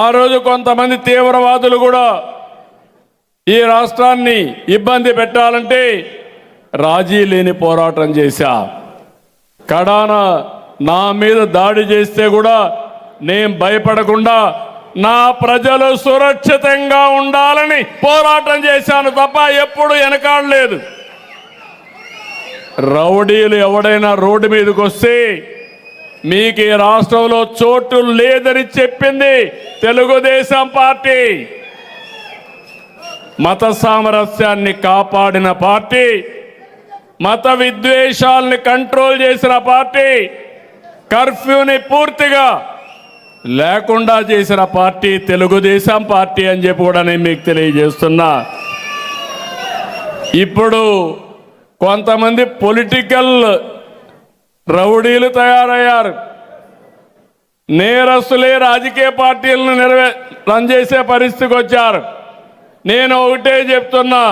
ఆ రోజు కొంతమంది తీవ్రవాదులు కూడా ఈ రాష్ట్రాన్ని ఇబ్బంది పెట్టాలంటే రాజీ లేని పోరాటం చేశా. కడాన నా మీద దాడి చేస్తే కూడా నేను భయపడకుండా నా ప్రజలు సురక్షితంగా ఉండాలని పోరాటం చేశాను తప్ప ఎప్పుడు వెనకాడలేదు. రౌడీలు ఎవడైనా రోడ్డు మీదకి వస్తే మీకు ఈ రాష్ట్రంలో చోటు లేదని చెప్పింది తెలుగుదేశం పార్టీ. మత సామరస్యాన్ని కాపాడిన పార్టీ, మత విద్వేషాలని కంట్రోల్ చేసిన పార్టీ, కర్ఫ్యూని పూర్తిగా లేకుండా చేసిన పార్టీ తెలుగుదేశం పార్టీ అని చెప్పి కూడా నేను మీకు తెలియజేస్తున్నా. ఇప్పుడు కొంతమంది పొలిటికల్ రౌడీలు తయారయ్యారు. నేరస్తులే రాజకీయ పార్టీలను రన్ చేసే పరిస్థితికి వచ్చారు. నేను ఒకటే చెప్తున్నా,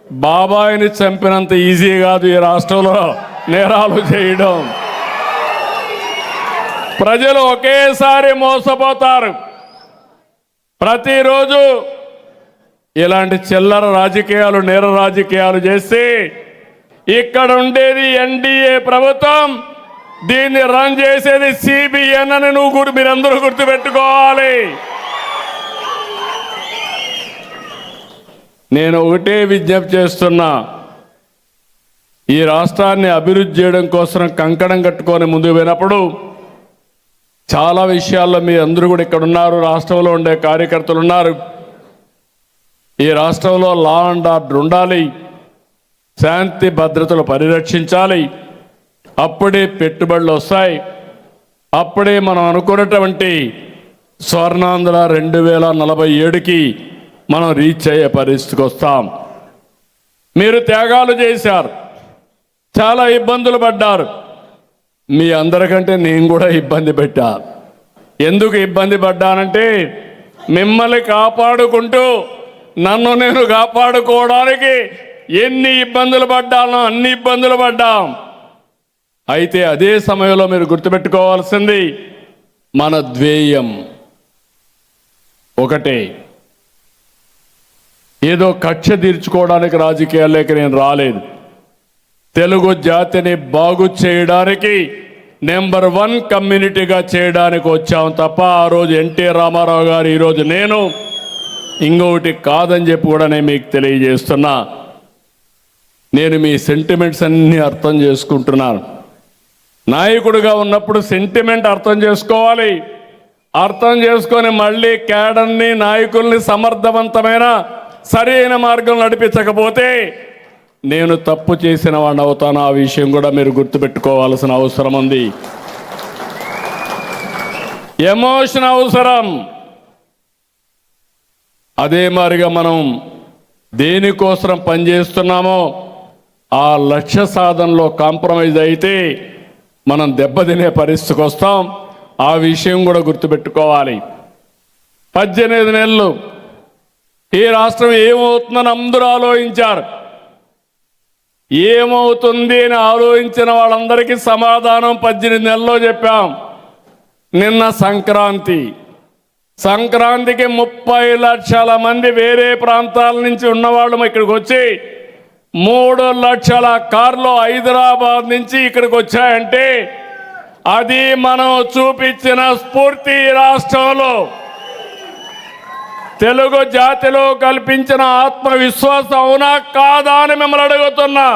బాబాయిని చంపినంత ఈజీ కాదు ఈ రాష్ట్రంలో నేరాలు చేయడం. ప్రజలు ఒకేసారి మోసపోతారు. ప్రతిరోజు ఇలాంటి చిల్లర రాజకీయాలు, నేర రాజకీయాలు చేసి ఇక్కడ ఉండేది ఎన్డీఏ ప్రభుత్వం, దీన్ని రన్ చేసేది సిబిఎన్ అని మీరందరూ గుర్తుపెట్టుకోవాలి. నేను ఒకటే విజ్ఞప్తి చేస్తున్నా, ఈ రాష్ట్రాన్ని అభివృద్ధి చేయడం కోసం కంకణం కట్టుకొని ముందుకు పోయినప్పుడు చాలా విషయాల్లో మీ అందరూ కూడా ఇక్కడ ఉన్నారు, రాష్ట్రంలో ఉండే కార్యకర్తలు ఉన్నారు. ఈ రాష్ట్రంలో లా అండ్ ఆర్డర్ ఉండాలి, శాంతి భద్రతలు పరిరక్షించాలి. అప్పుడే పెట్టుబడులు వస్తాయి, అప్పుడే మనం అనుకున్నటువంటి స్వర్ణాంధ్ర 2047కి మనం రీచ్ అయ్యే పరిస్థితికి వస్తాం. మీరు త్యాగాలు చేశారు, చాలా ఇబ్బందులు పడ్డారు. మీ అందరికంటే నేను కూడా ఇబ్బంది పెట్టా. ఎందుకు ఇబ్బంది పడ్డానంటే మిమ్మల్ని కాపాడుకుంటూ నన్ను నేను కాపాడుకోవడానికి ఎన్ని ఇబ్బందులు పడ్డానో అన్ని ఇబ్బందులు పడ్డాం. అయితే అదే సమయంలో మీరు గుర్తుపెట్టుకోవాల్సింది మన ధ్యేయం ఒకటే. ఏదో కక్ష తీర్చుకోవడానికి రాజకీయాల్లోకి నేను రాలేదు. తెలుగు జాతిని బాగు చేయడానికి నెంబర్ 1 కమ్యూనిటీగా చేయడానికి వచ్చాం తప్ప ఆ రోజు ఎన్టీ రామారావు గారు, ఈరోజు నేను ఇంకొకటి కాదని చెప్పి కూడా నేను మీకు తెలియజేస్తున్నా. నేను మీ సెంటిమెంట్స్ అన్నీ అర్థం చేసుకుంటున్నాను. నాయకుడిగా ఉన్నప్పుడు సెంటిమెంట్ అర్థం చేసుకోవాలి. అర్థం చేసుకొని మళ్ళీ క్యాడర్ని, నాయకుల్ని సమర్థవంతమైన సరైన మార్గం నడిపించకపోతే నేను తప్పు చేసిన వాడిని అవుతాను. ఆ విషయం కూడా మీరు గుర్తుపెట్టుకోవాల్సిన అవసరం ఉంది. ఎమోషన్ అవసరం. అదే మాదిరిగా మనం దేనికోసం పనిచేస్తున్నామో ఆ లక్ష్య సాధనలో కాంప్రమైజ్ అయితే మనం దెబ్బతినే పరిస్థితికి వస్తాం. ఆ విషయం కూడా గుర్తుపెట్టుకోవాలి. 18 నెలలు ఈ రాష్ట్రం ఏమవుతుందని అందరూ ఆలోచించారు. ఏమవుతుంది అని ఆలోచించిన వాళ్ళందరికీ సమాధానం 18 నెలల్లో చెప్పాం. నిన్న సంక్రాంతికి 30 లక్షల మంది వేరే ప్రాంతాల నుంచి ఉన్నవాళ్ళు ఇక్కడికి వచ్చి 3 లక్షల కార్లు హైదరాబాద్ నుంచి ఇక్కడికి వచ్చాయంటే అది మనం చూపించిన స్ఫూర్తి. రాష్ట్రంలో తెలుగు జాతిలో కల్పించిన ఆత్మవిశ్వాసం అవునా కాదా అని మిమ్మల్ని అడుగుతున్నా.